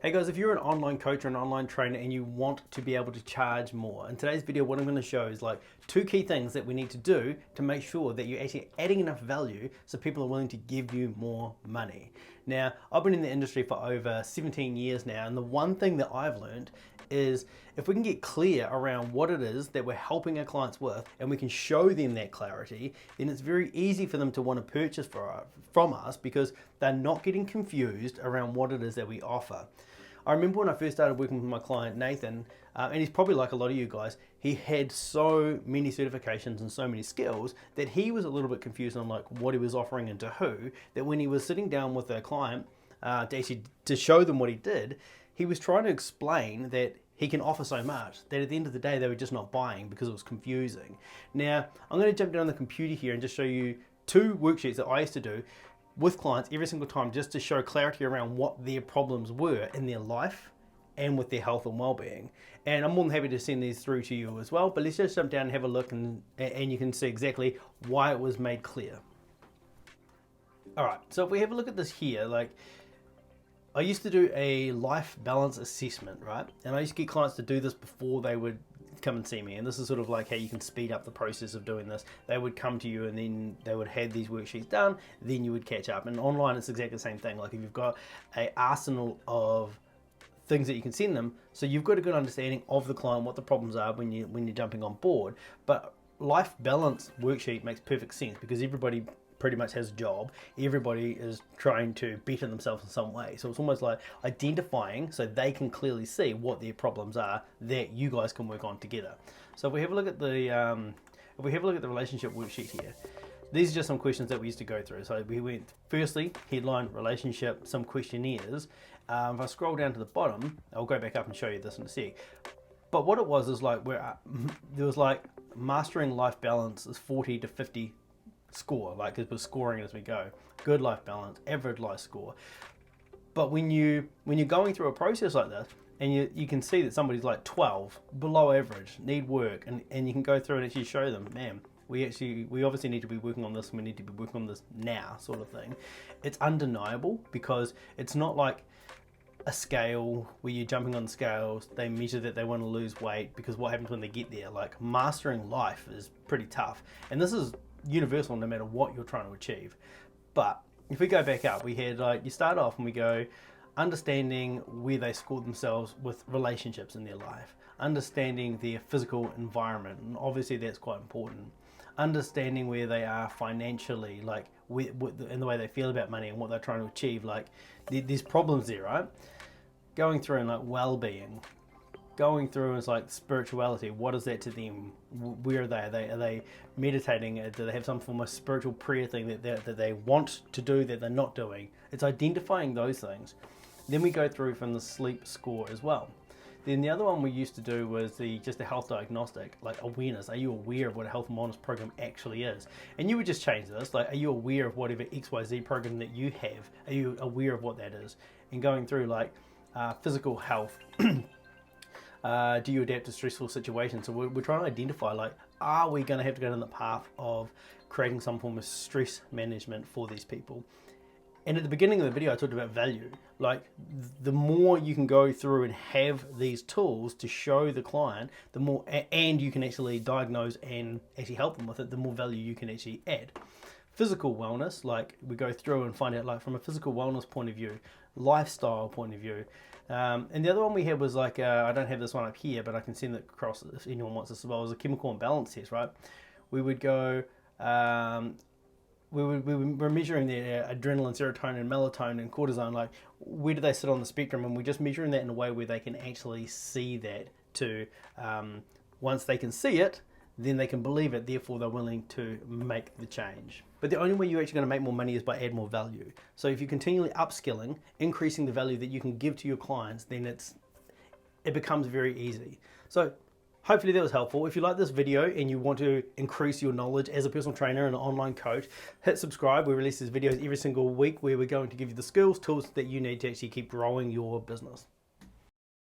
Hey guys, if you're an online coach or an online trainer and you want to be able to charge more, in today's video what I'm going to show is like two key things that we need to do to make sure that you're actually adding enough value so people are willing to give you more money. Now, I've been in the industry for over 17 years now, and the one thing that I've learned is if we can get clear around what it is that we're helping our clients with and we can show them that clarity, then it's very easy for them to want to purchase from us because they're not getting confused around what it is that we offer. I remember when I first started working with my client Nathan, and he's probably like a lot of you guys, he had so many certifications and so many skills that he was a little bit confused on like what he was offering and to who, that when he was sitting down with a client to show them what he did, he was trying to explain that he can offer so much that at the end of the day they were just not buying because it was confusing. Now I'm going to jump down on the computer here and just show you two worksheets that I used to do with clients every single time just to show clarity around what their problems were in their life and with their health and well-being. And I'm more than happy to send these through to you as well, but let's just jump down and have a look and you can see exactly why it was made clear. All right, so if we have a look at this here, like I used to do a life balance assessment, right? And I used to get clients to do this before they would come and see me, and this is sort of like how you can speed up the process of doing this. They would come to you and then they would have these worksheets done, then you would catch up. And online it's exactly the same thing. Like if you've got an arsenal of things that you can send them, so you've got a good understanding of the client, what the problems are when you're jumping on board. But life balance worksheet makes perfect sense because everybody pretty much has a job. Everybody is trying to better themselves in some way. So it's almost like identifying so they can clearly see what their problems are that you guys can work on together. So if we have a look at the relationship worksheet here, these are just some questions that we used to go through. So we went firstly, headline, relationship, some questionnaires. If I scroll down to the bottom, I'll go back up and show you this in a sec. But what it was is like there was like mastering life balance is 40 to 50 score, like it was scoring as we go. Good life balance, average life score. But when you're going through a process like this, and you can see that somebody's like 12, below average, need work, and you can go through and actually show them, man, we obviously need to be working on this, and we need to be working on this now, sort of thing. It's undeniable because it's not like a scale where you're jumping on scales, they measure that they want to lose weight, because what happens when they get there? Like mastering life is pretty tough, and this is universal no matter what you're trying to achieve. But if we go back up, we had like, you start off and we go understanding where they scored themselves with relationships in their life, understanding their physical environment, and obviously that's quite important, understanding where they are financially, like and the way they feel about money and what they're trying to achieve. Like there's problems there, right? Going through and like well-being, going through is like spirituality. What is that to them? Where are they? Are they meditating? Do they have some form of spiritual prayer thing that they want to do that they're not doing? It's identifying those things. Then we go through from the sleep score as well. Then the other one we used to do was just a health diagnostic, like awareness. Are you aware of what a health and wellness program actually is? And you would just change this, like, are you aware of whatever XYZ program that you have? Are you aware of what that is? And going through like physical health. Do you adapt to stressful situations? So we're trying to identify, like, are we going to have to go down the path of creating some form of stress management for these people? And at the beginning of the video I talked about value. Like the more you can go through and have these tools to show the client, the more, and you can actually diagnose and actually help them with it, the more value you can actually add. Physical wellness, like we go through and find out, like from a physical wellness point of view, lifestyle point of view. And the other one we had was like, I don't have this one up here, but I can send it across if anyone wants this as well, as a chemical imbalance test, right? We would go, we're measuring their adrenaline, serotonin, melatonin, cortisone, like where do they sit on the spectrum, and we're just measuring that in a way where they can actually see that to, once they can see it, then they can believe it, therefore they're willing to make the change. But the only way you're actually going to make more money is by add more value. So if you're continually upskilling, increasing the value that you can give to your clients, then it becomes very easy. So hopefully that was helpful. If you like this video and you want to increase your knowledge as a personal trainer and an online coach, hit subscribe. We release these videos every single week where we're going to give you the skills, tools that you need to actually keep growing your business.